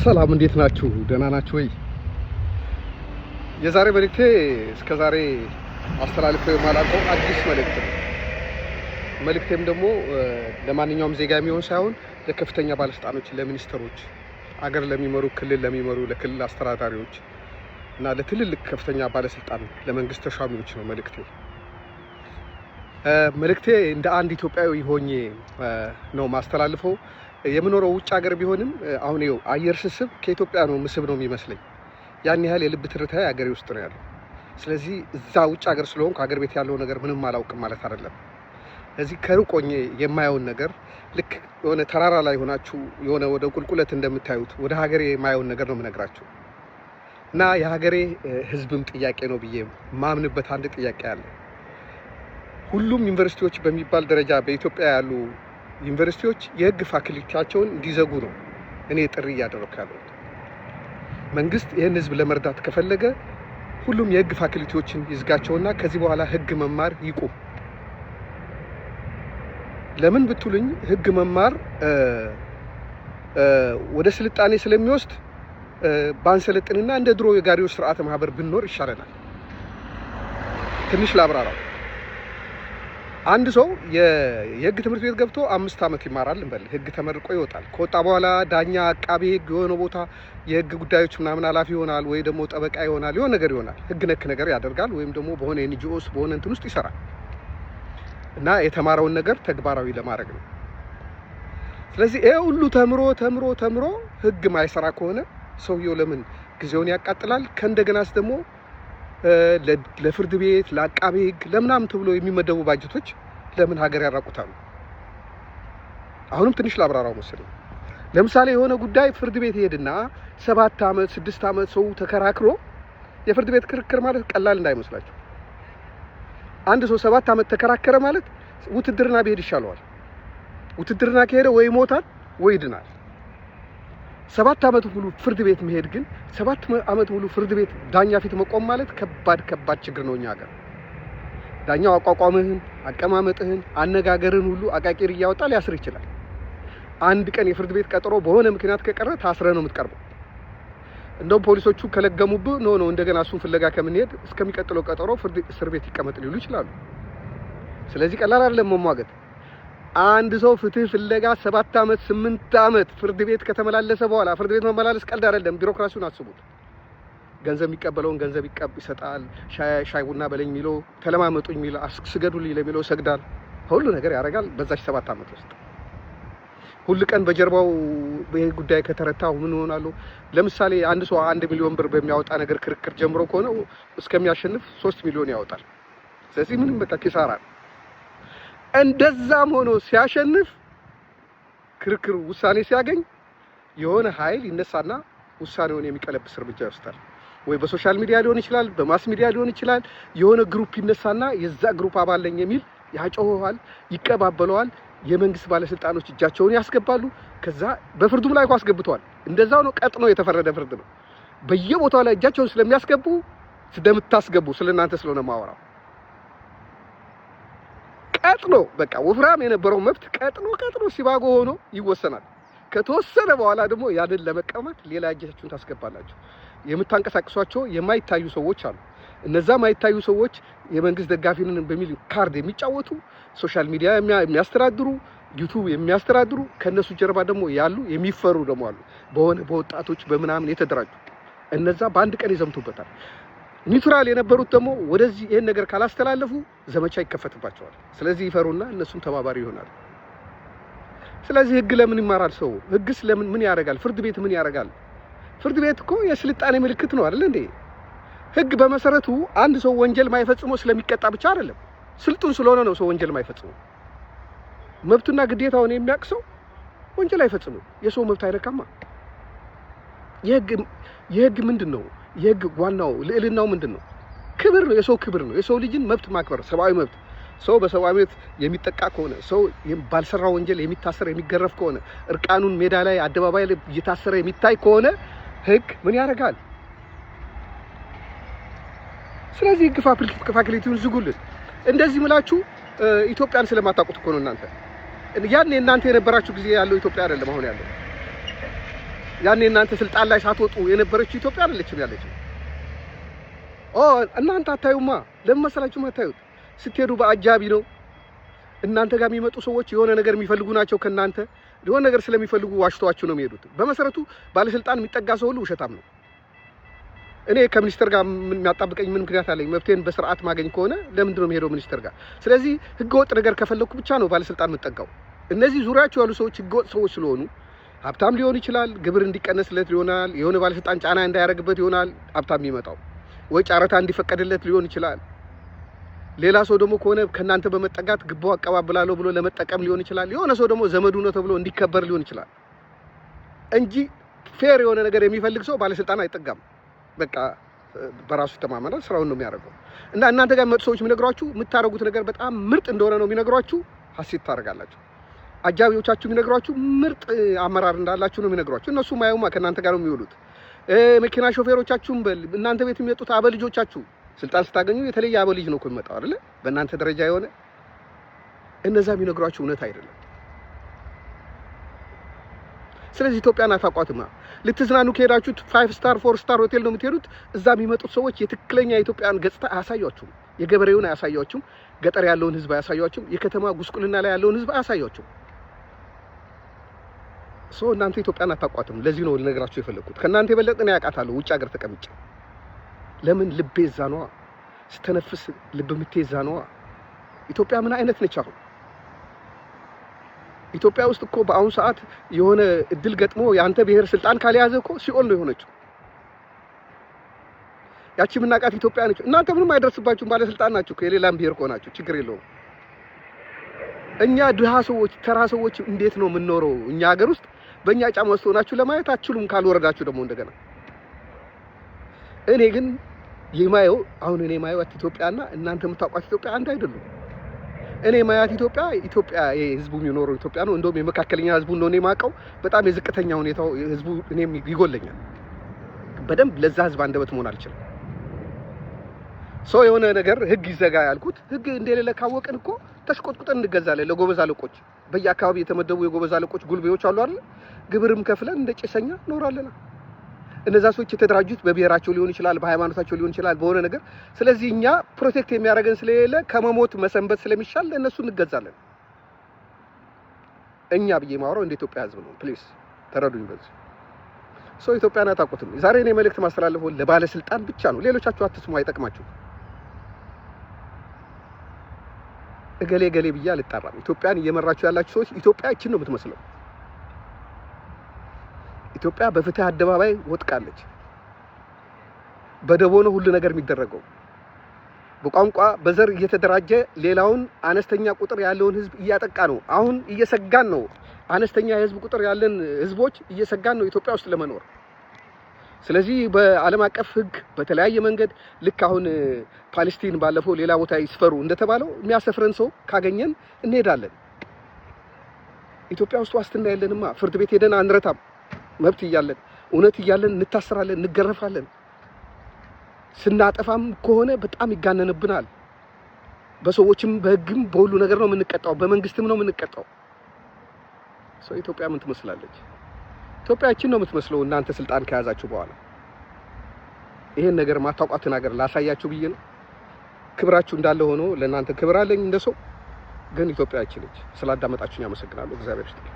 ሰላም እንዴት ናችሁ? ደህና ናችሁ ወይ? የዛሬ መልእክቴ እስከዛሬ አስተላልፈው የማላውቀው አዲስ መልእክት ነው። መልእክቴም ደግሞ ለማንኛውም ዜጋ የሚሆን ሳይሆን ለከፍተኛ ባለስልጣኖች፣ ለሚኒስትሮች፣ አገር ለሚመሩ፣ ክልል ለሚመሩ፣ ለክልል አስተዳዳሪዎች እና ለትልልቅ ከፍተኛ ባለስልጣን ለመንግስት ተሿሚዎች ነው መልእክቴ እንደ አንድ ኢትዮጵያዊ ሆኜ ነው ማስተላልፈው። የምኖረው ውጭ ሀገር ቢሆንም አሁን ይኸው አየር ስስብ ከኢትዮጵያ ነው ምስብ ነው የሚመስለኝ። ያን ያህል የልብ ትርታዬ ሀገሬ ውስጥ ነው ያለው። ስለዚህ እዛ ውጭ ሀገር ስለሆንኩ ሀገር ቤት ያለው ነገር ምንም አላውቅም ማለት አይደለም። ስለዚህ ከሩቅ ሆኜ የማየውን ነገር ልክ የሆነ ተራራ ላይ ሆናችሁ የሆነ ወደ ቁልቁለት እንደምታዩት ወደ ሀገሬ የማየውን ነገር ነው የምነግራችሁ እና የሀገሬ ህዝብም ጥያቄ ነው ብዬ ማምንበት አንድ ጥያቄ አለ። ሁሉም ዩኒቨርሲቲዎች በሚባል ደረጃ በኢትዮጵያ ያሉ ዩኒቨርሲቲዎች የህግ ፋክልቲያቸውን እንዲዘጉ ነው እኔ ጥሪ እያደረኩ ያለሁት። መንግስት ይህን ህዝብ ለመርዳት ከፈለገ ሁሉም የህግ ፋክልቲዎችን ይዝጋቸውና ከዚህ በኋላ ህግ መማር ይቁም። ለምን ብትሉኝ ህግ መማር ወደ ስልጣኔ ስለሚወስድ ባንሰለጥንና እንደ ድሮ የጋሪዎች ስርዓተ ማህበር ብንኖር ይሻለናል። ትንሽ ላብራራው። አንድ ሰው የህግ ትምህርት ቤት ገብቶ 5 ዓመት ይማራል እንበል። ህግ ተመርቆ ይወጣል። ከወጣ በኋላ ዳኛ፣ አቃቤ ህግ የሆነ ቦታ የህግ ጉዳዮች ምናምን ኃላፊ ይሆናል፣ ወይ ደግሞ ጠበቃ ይሆናል፣ የሆነ ነገር ይሆናል። ህግ ነክ ነገር ያደርጋል፣ ወይም ደግሞ በሆነ ኤንጂኦስ በሆነ እንትን ውስጥ ይሰራል እና የተማረውን ነገር ተግባራዊ ለማድረግ ነው። ስለዚህ ይሄ ሁሉ ተምሮ ህግ ማይሰራ ከሆነ ሰውየው ለምን ጊዜውን ያቃጥላል? ከእንደገናስ ደግሞ ለፍርድ ቤት፣ ለአቃቤ ህግ ለምናምን ተብሎ የሚመደቡ ባጀቶች ለምን ሀገር ያራቁታሉ? አሁንም ትንሽ ላብራራው መሰለኝ። ለምሳሌ የሆነ ጉዳይ ፍርድ ቤት ይሄድና 7 ዓመት 6 ዓመት ሰው ተከራክሮ፣ የፍርድ ቤት ክርክር ማለት ቀላል እንዳይመስላችሁ። አንድ ሰው 7 ዓመት ተከራከረ ማለት ውትድርና ቢሄድ ይሻለዋል። ውትድርና ከሄደ ወይ ይሞታል ወይ ይድናል። 7 ዓመት ሙሉ ፍርድ ቤት መሄድ ግን 7 ዓመት ሙሉ ፍርድ ቤት ዳኛ ፊት መቆም ማለት ከባድ ችግር ነው። እኛ ሀገር ዳኛው አቋቋምህን፣ አቀማመጥህን፣ አነጋገርህን ሁሉ አቃቂር እያወጣ ሊያስር ይችላል። አንድ ቀን የፍርድ ቤት ቀጠሮ በሆነ ምክንያት ከቀረ ታስረ ነው የምትቀርበው። እንደውም ፖሊሶቹ ከለገሙብህ ነው እንደገና እሱን ፍለጋ ከምንሄድ እስከሚቀጥለው ቀጠሮ ፍርድ እስር ቤት ይቀመጥ ሊሉ ይችላሉ። ስለዚህ ቀላል አይደለም መሟገት። አንድ ሰው ፍትህ ፍለጋ 7 ዓመት 8 ዓመት ፍርድ ቤት ከተመላለሰ በኋላ ፍርድ ቤት መመላለስ ቀልድ አይደለም። ቢሮክራሲውን አስቡት። ገንዘብ የሚቀበለውን ገንዘብ ይሰጣል። ሻይ ቡና በለኝ የሚለው ተለማመጡኝ የሚለው ስገዱልኝ ለሚለው ሰግዳል። ሁሉ ነገር ያደርጋል በዛች 7 ዓመት ውስጥ። ሁሉ ቀን በጀርባው ይሄ ጉዳይ ከተረታው ምን ሆናለሁ? ለምሳሌ አንድ ሰው 1 ሚሊዮን ብር በሚያወጣ ነገር ክርክር ጀምሮ ከሆነ እስከሚያሸንፍ 3 ሚሊዮን ያወጣል። ስለዚህ ምንም በቃ ኪሳራ ነው። እንደዛም ሆኖ ሲያሸንፍ ክርክሩ ውሳኔ ሲያገኝ የሆነ ኃይል ይነሳና ውሳኔውን የሚቀለብስ እርምጃ ይወስዳል። ወይ በሶሻል ሚዲያ ሊሆን ይችላል፣ በማስ ሚዲያ ሊሆን ይችላል። የሆነ ግሩፕ ይነሳና የዛ ግሩፕ አባል ነኝ የሚል ያጮኸዋል፣ ይቀባበለዋል። የመንግስት ባለስልጣኖች እጃቸውን ያስገባሉ። ከዛ በፍርዱም ላይ አስገብተዋል። እንደዛው ነው። ቀጥኖ የተፈረደ ፍርድ ነው። በየቦታው ላይ እጃቸውን ስለሚያስገቡ ስለምታስገቡ ስለናንተ ስለሆነ ማወራው ቀጥኖ በቃ ወፍራም የነበረው መብት ቀጥኖ ሲባጎ ሆኖ ይወሰናል። ከተወሰነ በኋላ ደግሞ ያንን ለመቀማት ሌላ እጃችሁን ታስገባላችሁ። የምታንቀሳቅሷቸው የማይታዩ ሰዎች አሉ። እነዛ የማይታዩ ሰዎች የመንግስት ደጋፊ ነን በሚል ካርድ የሚጫወቱ፣ ሶሻል ሚዲያ የሚያስተዳድሩ፣ ዩቲዩብ የሚያስተዳድሩ፣ ከነሱ ጀርባ ደግሞ ያሉ የሚፈሩ ደግሞ አሉ። በወጣቶች በምናምን የተደራጁ እነዛ በአንድ ቀን ይዘምቱበታል። ኒውትራል የነበሩት ደግሞ ወደዚህ ይሄን ነገር ካላስተላለፉ ዘመቻ ይከፈትባቸዋል። ስለዚህ ይፈሩና እነሱም ተባባሪ ይሆናሉ። ስለዚህ ህግ ለምን ይማራል ሰው? ህግስ ለምን ምን ያደርጋል? ፍርድ ቤት ምን ያደርጋል? ፍርድ ቤት እኮ የስልጣኔ ምልክት ነው አይደል እንዴ? ህግ በመሰረቱ አንድ ሰው ወንጀል ማይፈጽመው ስለሚቀጣ ብቻ አይደለም። ስልጡን ስለሆነ ነው ሰው ወንጀል ማይፈጽመው። መብቱና ግዴታውን የሚያውቅ ሰው ወንጀል አይፈጽምም። የሰው መብት አይነካማ። የህግ ምንድነው? የህግ ዋናው ልዕልናው ምንድነው? ክብር ነው። የሰው ክብር ነው። የሰው ልጅን መብት ማክበር፣ ሰብአዊ መብት። ሰው በሰብአዊ መብት የሚጠቃ ከሆነ፣ ሰው ባልሰራው ወንጀል የሚታሰር የሚገረፍ ከሆነ፣ እርቃኑን ሜዳ ላይ አደባባይ ላይ እየታሰረ የሚታይ ከሆነ ህግ ምን ያደርጋል? ስለዚህ ህግ ፋክልቲውን ዝጉልን። እንደዚህ ምላችሁ ኢትዮጵያን ስለማታውቁት እኮ ነው እናንተ። ያን እናንተ የነበራችሁ ጊዜ ያለው ኢትዮጵያ አይደለም አሁን ያለው። ያኔ እናንተ ስልጣን ላይ ሳትወጡ የነበረችው ኢትዮጵያ አይደለችም ያለችው። እናንተ አታዩማ። ለምን መሰላችሁ ማታዩት? ስትሄዱ በአጃቢ ነው። እናንተ ጋር የሚመጡ ሰዎች የሆነ ነገር የሚፈልጉ ናቸው። ከናንተ የሆነ ነገር ስለሚፈልጉ ዋሽቷችሁ ነው የሚሄዱት። በመሰረቱ ባለስልጣን የሚጠጋ ሰው ሁሉ ውሸታም ነው። እኔ ከሚኒስተር ጋር የሚያጣብቀኝ ምን ምክንያት አለኝ? መብቴን በስርዓት ማገኝ ከሆነ ለምንድን ነው የሚሄደው ሚኒስተር ጋር? ስለዚህ ህገወጥ ነገር ከፈለኩ ብቻ ነው ባለስልጣን የምጠጋው። እነዚህ ዙሪያቸው ያሉ ሰዎች ህገወጥ ሰዎች ስለሆኑ ሀብታም ሊሆን ይችላል፣ ግብር እንዲቀነስለት ይሆናል፣ የሆነ ባለስልጣን ጫና እንዳያደርግበት ይሆናል ሀብታም የሚመጣው፣ ወይ ጨረታ እንዲፈቀድለት ሊሆን ይችላል። ሌላ ሰው ደግሞ ከሆነ ከናንተ በመጠጋት ግቦ አቀባብላለሁ ብሎ ለመጠቀም ሊሆን ይችላል። የሆነ ሰው ደግሞ ዘመዱ ነው ተብሎ እንዲከበር ሊሆን ይችላል እንጂ ፌር የሆነ ነገር የሚፈልግ ሰው ባለስልጣን አይጠጋም። በቃ በራሱ ተማመናል፣ ስራውን ነው የሚያደርገው። እና እናንተ ጋር መጥቶ ሰዎች የሚነግሯችሁ የምታደርጉት ነገር በጣም ምርጥ እንደሆነ ነው የሚነግሯችሁ። ሀሴት ታደርጋላችሁ። አጃቢዎቻችሁ የሚነግሯችሁ ምርጥ አመራር እንዳላችሁ ነው የሚነግሯችሁ። እነሱ ማየውማ ከእናንተ ጋር ነው የሚውሉት። መኪና ሾፌሮቻችሁም እናንተ ቤት የሚመጡት አበልጆቻችሁ ስልጣን ስታገኙ የተለየ አበልጅ ነው እኮ የሚመጣው አይደለ? በእናንተ ደረጃ የሆነ እነዛ የሚነግሯችሁ እውነት አይደለም። ስለዚህ ኢትዮጵያን አታውቋትማ። ልትዝናኑ ከሄዳችሁ 5 ስታር 4 ስታር ሆቴል ነው የምትሄዱት። እዛ የሚመጡት ሰዎች የትክክለኛ የኢትዮጵያን ገጽታ አያሳያችሁም። የገበሬውን አያሳያችሁም። ገጠር ያለውን ህዝብ አያሳያችሁም። የከተማ ጉስቁልና ላይ ያለውን ህዝብ አያሳያችሁም። እናንተ ኢትዮጵያን አታውቋትም። ለዚህ ነው ልነግራችሁ የፈለኩት። ከእናንተ የበለጠ ነው ያውቃታለሁ ውጭ ሀገር ተቀምጬ። ለምን ልቤ እዛ ነዋ። ስተነፍስ ልብ ምትይዛ ነዋ። ኢትዮጵያ ምን አይነት ነች አሁን? ኢትዮጵያ ውስጥ እኮ በአሁኑ ሰዓት የሆነ እድል ገጥሞ ያንተ ብሔር ስልጣን ካልያዘ እኮ ሲኦል ነው የሆነችው። ያቺ ምናቃት ኢትዮጵያ ነች። እናንተ ምንም አይደርስባችሁም፣ ባለስልጣን ናችሁ። ከሌላም ብሔር ከሆናችሁ ችግር የለውም። እኛ ድሃ ሰዎች፣ ተራ ሰዎች እንዴት ነው የምንኖረው? እኛ ሀገር ውስጥ በእኛ ጫማ ውስጥ ሆናችሁ ለማየት አትችሉም፣ ካልወረዳችሁ ደግሞ እንደገና። እኔ ግን የማየው አሁን እኔ ማየው ኢትዮጵያና እናንተ የምታውቋት ኢትዮጵያ አንድ አይደሉም። እኔ ማያት ኢትዮጵያ የህዝቡ የሚኖረው ኢትዮጵያ ነው። እንደውም የመካከለኛ ህዝቡ ነው እኔ ማቀው። በጣም የዝቅተኛ ሁኔታው ህዝቡ እኔም ይጎለኛል። በደንብ ለዛ ህዝብ አንደበት መሆን አልችልም። የሆነ ነገር ህግ ይዘጋ ያልኩት ህግ እንደሌለ ካወቅን እኮ ተሽቆጥቁጠን እንገዛለን። ለጎበዝ አለቆች በየአካባቢ የተመደቡ የጎበዝ አለቆች ጉልቤዎች አሉ አይደል? ግብርም ከፍለን እንደ ጭሰኛ ኖራለና እነዛ ሰዎች የተደራጁት በብሔራቸው ሊሆን ይችላል፣ በሃይማኖታቸው ሊሆን ይችላል፣ በሆነ ነገር። ስለዚህ እኛ ፕሮቴክት የሚያደርገን ስለሌለ ከመሞት መሰንበት ስለሚሻል ለእነሱ እንገዛለን። እኛ ብዬ ማወራው እንደ ኢትዮጵያ ህዝብ ነው። ፕሊዝ ተረዱኝ። በዚህ ኢትዮጵያን አታውቁትም። ዛሬ እኔ መልእክት ማስተላለፈው ለባለስልጣን ብቻ ነው። ሌሎቻችሁ አትስሙ፣ አይጠቅማችሁም። እገሌ ብዬ አልጣራም። ኢትዮጵያን እየመራችሁ ያላችሁ ሰዎች ኢትዮጵያችን ነው የምትመስለው። ኢትዮጵያ በፍትህ አደባባይ ወጥቃለች። በደቦ ነው ሁሉ ነገር የሚደረገው። በቋንቋ በዘር እየተደራጀ ሌላውን አነስተኛ ቁጥር ያለውን ህዝብ እያጠቃ ነው። አሁን እየሰጋን ነው። አነስተኛ የህዝብ ቁጥር ያለን ህዝቦች እየሰጋን ነው ኢትዮጵያ ውስጥ ለመኖር። ስለዚህ በዓለም አቀፍ ህግ በተለያየ መንገድ ልክ አሁን ፓለስቲን ባለፈው ሌላ ቦታ ይስፈሩ እንደተባለው የሚያሰፍረን ሰው ካገኘን እንሄዳለን። ኢትዮጵያ ውስጥ ዋስትና የለንማ። ፍርድ ቤት ሄደን አንረታም። መብት እያለን እውነት እያለን እንታሰራለን፣ እንገረፋለን። ስናጠፋም ከሆነ በጣም ይጋነንብናል። በሰዎችም በህግም በሁሉ ነገር ነው የምንቀጣው፣ በመንግስትም ነው የምንቀጣው። ኢትዮጵያ ምን ትመስላለች? ኢትዮጵያችን ነው የምትመስለው እናንተ ስልጣን ከያዛችሁ በኋላ። ይሄን ነገር ማታውቋትን ሀገር ላሳያችሁ ብዬ ነው። ክብራችሁ እንዳለ ሆኖ ለእናንተ ክብር አለኝ እንደሰው፣ ግን ኢትዮጵያችን ነች። ስላዳመጣችሁኝ አመሰግናለሁ። እግዚአብሔር ይስጥልኝ።